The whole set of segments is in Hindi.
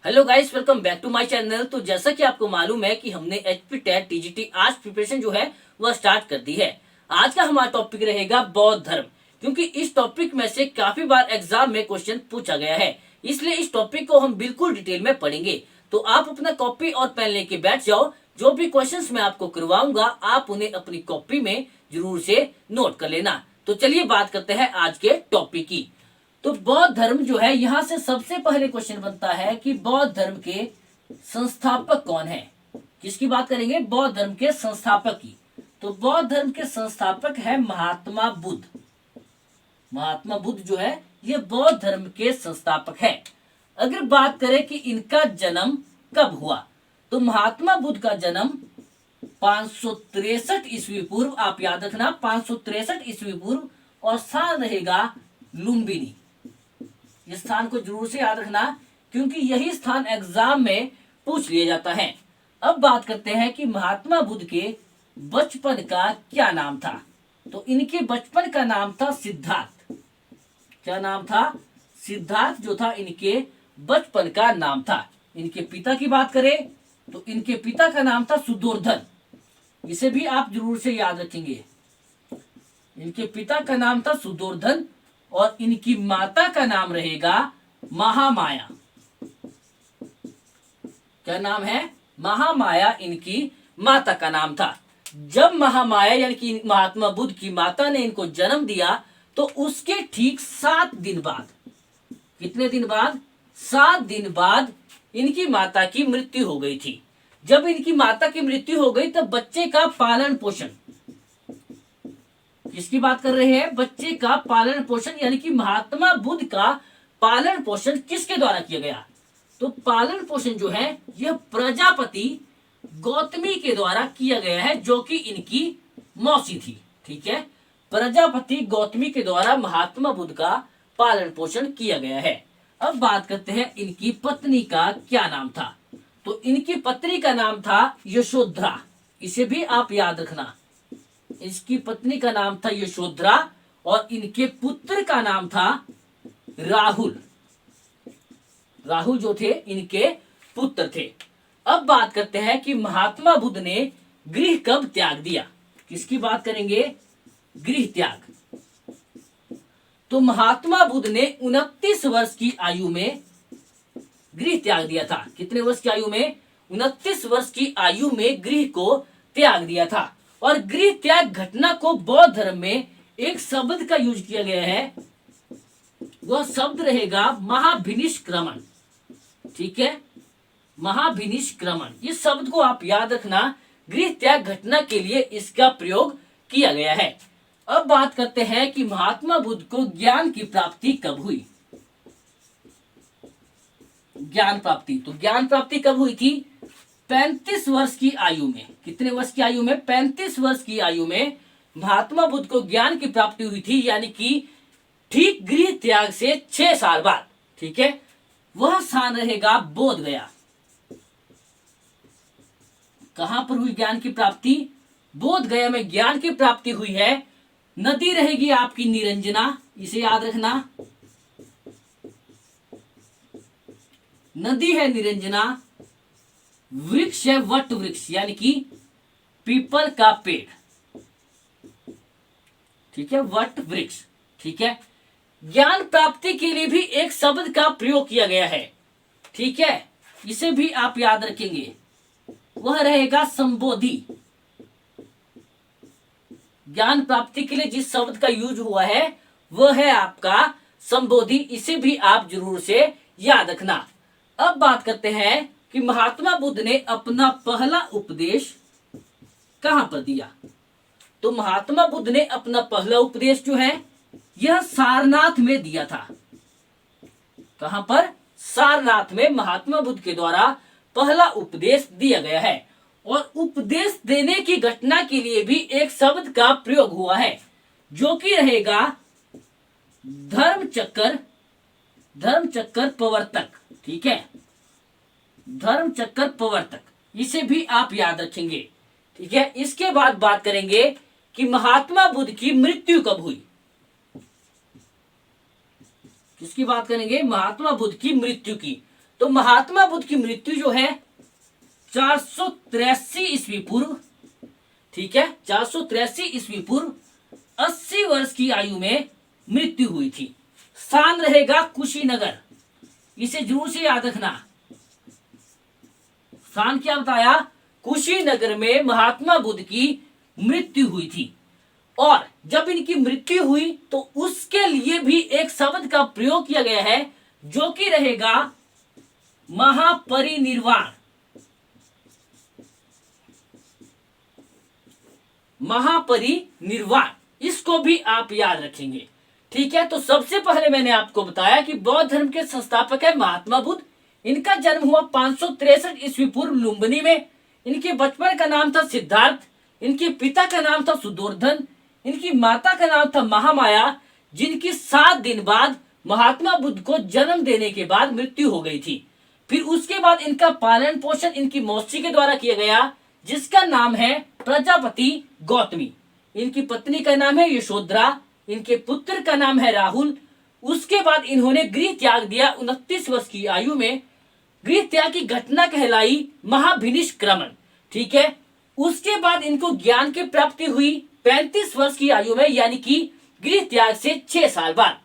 Hello guys, welcome back to my channel. तो जैसा कि आपको मालूम है कि हमने एचपी टेट टीजीटी आज प्रिपरेशन जो है वह स्टार्ट कर दी है। आज का हमारा टॉपिक रहेगा बौद्ध धर्म, क्योंकि इस टॉपिक में से काफी बार एग्जाम में क्वेश्चन पूछा गया है, इसलिए इस टॉपिक को हम बिल्कुल डिटेल में पढ़ेंगे। तो आप अपना कॉपी और पेन लेके बैठ जाओ। जो भी क्वेश्चन मैं आपको करवाऊंगा आप उन्हें अपनी कॉपी में जरूर से नोट कर लेना। तो चलिए बात करते हैं आज के टॉपिक की। तो बौद्ध धर्म जो है, यहाँ से सबसे पहले क्वेश्चन बनता है कि बौद्ध धर्म के संस्थापक कौन है। किसकी बात करेंगे? बौद्ध धर्म के संस्थापक की। तो बौद्ध धर्म के संस्थापक है महात्मा बुद्ध। महात्मा बुद्ध जो है ये बौद्ध धर्म के संस्थापक है। अगर बात करें कि इनका जन्म कब हुआ, तो महात्मा बुद्ध का जन्म 563 ईस्वी पूर्व, आप याद रखना 563 ईस्वी पूर्व, और साल रहेगा लुम्बिनी। इस स्थान को जरूर से याद रखना, क्योंकि यही स्थान एग्जाम में पूछ लिया जाता है। अब बात करते हैं कि महात्मा बुद्ध के बचपन का क्या नाम था। तो इनके बचपन का नाम था सिद्धार्थ। क्या नाम था? सिद्धार्थ जो था इनके बचपन का नाम था। इनके पिता की बात करें तो इनके पिता का नाम था सुदोर्धन। इसे भी आप जरूर से याद रखेंगे। इनके पिता का नाम था सुदोर्धन और इनकी माता का नाम रहेगा महामाया। क्या नाम है? महामाया इनकी माता का नाम था। जब महामाया यानी कि महात्मा बुद्ध की माता ने इनको जन्म दिया तो उसके ठीक 7 दिन बाद, कितने दिन बाद? 7 दिन बाद इनकी माता की मृत्यु हो गई थी। जब इनकी माता की मृत्यु हो गई तब बच्चे का पालन पोषण, किसकी बात कर रहे हैं? बच्चे का पालन पोषण, यानी कि महात्मा बुद्ध का पालन पोषण किसके द्वारा किया गया? तो पालन पोषण जो है यह प्रजापति गौतमी के द्वारा किया गया है, जो कि इनकी मौसी थी। ठीक है, प्रजापति गौतमी के द्वारा महात्मा बुद्ध का पालन पोषण किया गया है। अब बात करते हैं इनकी पत्नी का क्या नाम था। तो इनकी पत्नी का नाम था यशोधरा। इसे भी आप याद रखना। इसकी पत्नी का नाम था यशोधरा और इनके पुत्र का नाम था राहुल। राहुल जो थे इनके पुत्र थे। अब बात करते हैं कि महात्मा बुद्ध ने गृह कब त्याग दिया। किसकी बात करेंगे? गृह त्याग। तो महात्मा बुद्ध ने 29 वर्ष की आयु में गृह त्याग दिया था। कितने वर्ष की आयु में? 29 वर्ष की आयु में गृह को त्याग दिया था। और गृह त्याग घटना को बौद्ध धर्म में एक शब्द का यूज किया गया है, वह शब्द रहेगा महाभिनिष्क्रमण। ठीक है, महाभिनिष्क्रमण। इस शब्द को आप याद रखना, गृह त्याग घटना के लिए इसका प्रयोग किया गया है। अब बात करते हैं कि महात्मा बुद्ध को ज्ञान की प्राप्ति कब हुई। ज्ञान प्राप्ति, तो ज्ञान प्राप्ति कब हुई थी? 35 वर्ष की आयु में। कितने वर्ष की आयु में? 35 वर्ष की आयु में महात्मा बुद्ध को ज्ञान की प्राप्ति हुई थी, यानी कि ठीक गृह त्याग से 6 साल बाद। ठीक है, वह स्थान रहेगा बोध गया। कहां पर हुई ज्ञान की प्राप्ति? बोध गया में ज्ञान की प्राप्ति हुई है। नदी रहेगी आपकी निरंजना, इसे याद रखना। नदी है निरंजना, वृक्ष है वट वृक्ष, यानी कि पीपल का पेड़। ठीक है, वट वृक्ष। ठीक है, ज्ञान प्राप्ति के लिए भी एक शब्द का प्रयोग किया गया है। ठीक है, इसे भी आप याद रखेंगे, वह रहेगा संबोधि। ज्ञान प्राप्ति के लिए जिस शब्द का यूज हुआ है वह है आपका संबोधि। इसे भी आप जरूर से याद रखना। अब बात करते हैं कि महात्मा बुद्ध ने अपना पहला उपदेश कहां पर दिया। तो महात्मा बुद्ध ने अपना पहला उपदेश जो है यह सारनाथ में दिया था। कहां पर? सारनाथ में महात्मा बुद्ध के द्वारा पहला उपदेश दिया गया है। और उपदेश देने की घटना के लिए भी एक शब्द का प्रयोग हुआ है, जो कि रहेगा धर्मचक्र। धर्मचक्र प्रवर्तक। ठीक है, धर्मचक्र प्रवर्तक, इसे भी आप याद रखेंगे। ठीक है, इसके बाद बात करेंगे कि महात्मा बुद्ध की मृत्यु कब हुई। किसकी बात करेंगे? महात्मा बुद्ध की मृत्यु की। तो महात्मा बुद्ध की मृत्यु जो है 483 ईस्वी पूर्व, ठीक है, 483 ईस्वी पूर्व 80 वर्ष की आयु में मृत्यु हुई थी। स्थान रहेगा कुशीनगर, इसे जरूर से याद रखना। स्थान क्या बताया? कुशीनगर में महात्मा बुद्ध की मृत्यु हुई थी। और जब इनकी मृत्यु हुई तो उसके लिए भी एक शब्द का प्रयोग किया गया है जो कि रहेगा महापरिनिर्वाण। महापरिनिर्वाण, इसको भी आप याद रखेंगे, ठीक है। तो सबसे पहले मैंने आपको बताया कि बौद्ध धर्म के संस्थापक है महात्मा बुद्ध। इनका जन्म हुआ 563 ईस्वी पूर्व लुम्बिनी में। इनके बचपन का नाम था सिद्धार्थ। इनके पिता का नाम था सुदोर्धन। इनकी माता का नाम था महामाया, जिनकी 7 दिन बाद महात्मा बुद्ध को जन्म देने के बाद मृत्यु हो गई थी। फिर उसके बाद इनका पालन पोषण इनकी मौसी के द्वारा किया गया, जिसका नाम है प्रजापति गौतमी। इनकी पत्नी का नाम है यशोधरा। इनके पुत्र का नाम है राहुल। उसके बाद इन्होंने गृह त्याग दिया 29 वर्ष की आयु में। गृह त्याग की घटना कहलाई महाभिनिष्क्रमण, ठीक है। उसके बाद इनको ज्ञान की प्राप्ति हुई 35 वर्ष की आयु में, यानी कि गृह त्याग से 6 साल बाद।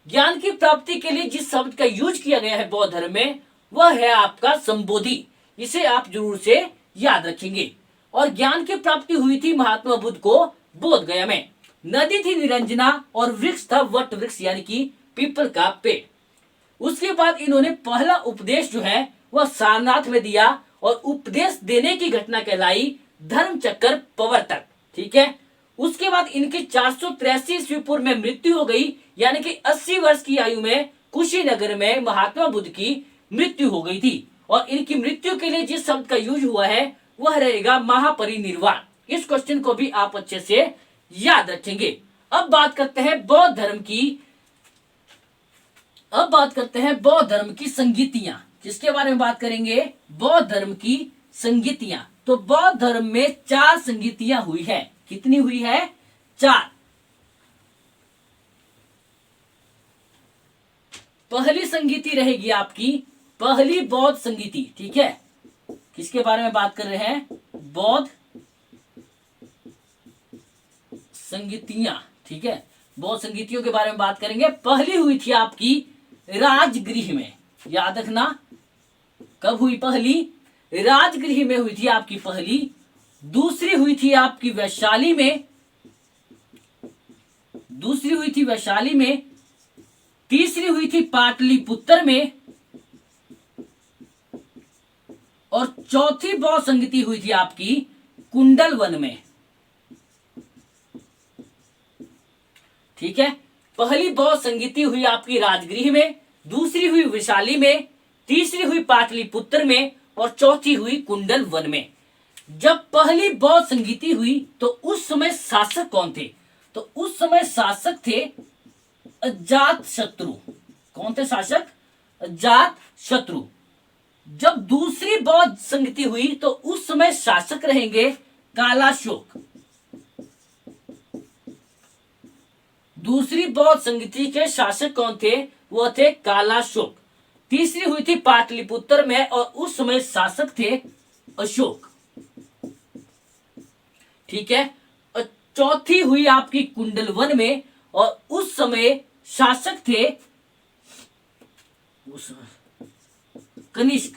ज्ञान की प्राप्ति के लिए जिस शब्द का यूज किया गया है बौद्ध धर्म में, वह है आपका संबोधि। इसे आप जरूर से याद रखेंगे। और ज्ञान की प्राप्ति हुई थी महात्मा बुद्ध को बोध गया में। नदी थी निरंजना और वृक्ष था वट वृक्ष, यानी कि पीपल का पेड़। उसके बाद इन्होंने पहला उपदेश जो है वह सारनाथ में दिया और उपदेश देने की घटना कहलाई धर्म चक्कर प्रवर्तक, ठीक है। उसके बाद इनकी 483 ईस्वी पूर्व में मृत्यु हो गई, यानी कि 80 वर्ष की आयु में कुशीनगर में महात्मा बुद्ध की मृत्यु हो गई थी। और इनकी मृत्यु के लिए जिस शब्द का यूज हुआ है वह रहेगा महापरिनिर्वाण। इस क्वेश्चन को भी आप अच्छे से याद रखेंगे। अब बात करते हैं बौद्ध धर्म की संगीतियां। किसके बारे में बात करेंगे? बौद्ध धर्म की संगीतियां। तो बौद्ध धर्म में 4 संगीतियां हुई है। कितनी हुई है? 4। पहली संगीति रहेगी आपकी पहली बौद्ध संगीति, ठीक है। किसके बारे में बात कर रहे हैं? बौद्ध संगीतियां, ठीक है। बौद्ध संगीतियों के बारे में बात करेंगे। पहली हुई थी आपकी राजगृह में, याद रखना। कब हुई पहली? राजगृह में हुई थी आपकी पहली। दूसरी हुई थी आपकी वैशाली में। तीसरी हुई थी पाटलिपुत्र में। और चौथी बौद्ध संगीति हुई थी आपकी कुंडलवन में, ठीक है। पहली बौद्ध संगीति हुई आपकी राजगृह में, दूसरी हुई वैशाली में, तीसरी हुई पाटलिपुत्र में और चौथी हुई कुंडलवन में। जब पहली बौद्ध संगीति हुई तो उस समय शासक कौन थे? तो उस समय शासक थे अजातशत्रु। कौन थे शासक? अजातशत्रु। जब दूसरी बौद्ध संगीति हुई तो उस समय शासक रहेंगे कालाशोक। दूसरी बौद्ध संगीति के शासक कौन थे? वो थे कालाशोक। तीसरी हुई थी पाटलिपुत्र में और उस समय शासक थे अशोक, ठीक है। और चौथी हुई आपकी कुंडलवन में और उस समय शासक थे कनिष्क।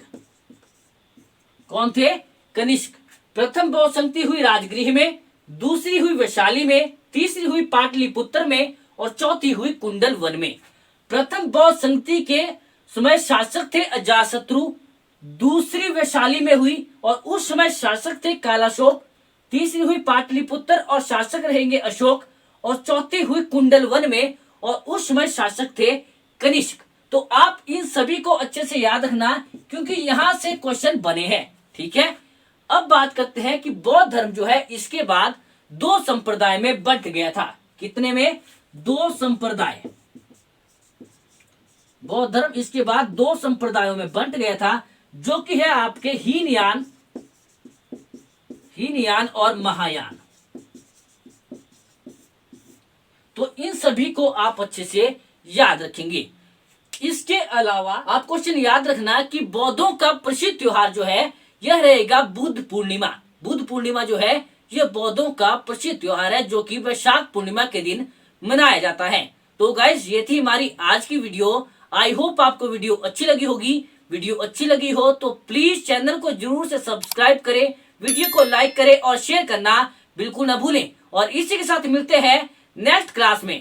कौन थे? कनिष्क। प्रथम बौद्ध संगीति हुई राजगृह में, दूसरी हुई वैशाली में, तीसरी हुई पाटलिपुत्र में और चौथी हुई कुंडलवन में। प्रथम बौद्ध संगीति के समय शासक थे अजातशत्रु। दूसरी वैशाली में हुई और उस समय शासक थे कालाशोक। तीसरी हुई पाटलिपुत्र और शासक रहेंगे अशोक। और चौथी हुई कुंडलवन में और उस समय शासक थे कनिष्क। तो आप इन सभी को अच्छे से याद रखना क्योंकि यहां से क्वेश्चन बने हैं, ठीक है। अब बात करते हैं कि बौद्ध धर्म जो है इसके बाद 2 संप्रदाय में बंट गया था। कितने में? 2 संप्रदाय। बौद्ध धर्म इसके बाद 2 संप्रदायों में बंट गया था, जो कि है आपके हीनयान और महायान। तो इन सभी को आप अच्छे से याद रखेंगे। इसके अलावा आप क्वेश्चन याद रखना कि बौद्धों का प्रसिद्ध त्योहार जो है यह रहेगा बुद्ध पूर्णिमा। बुद्ध पूर्णिमा जो है यह बौद्धों का प्रसिद्ध त्योहार है जो कि वैशाख पूर्णिमा के दिन मनाया जाता है। तो गाइस ये थी हमारी आज की वीडियो। आई होप आपको वीडियो अच्छी लगी होगी। वीडियो अच्छी लगी हो तो प्लीज चैनल को जरूर से सब्सक्राइब करें, वीडियो को लाइक करें और शेयर करना बिल्कुल ना भूलें। और इसी के साथ मिलते हैं नेक्स्ट क्लास में।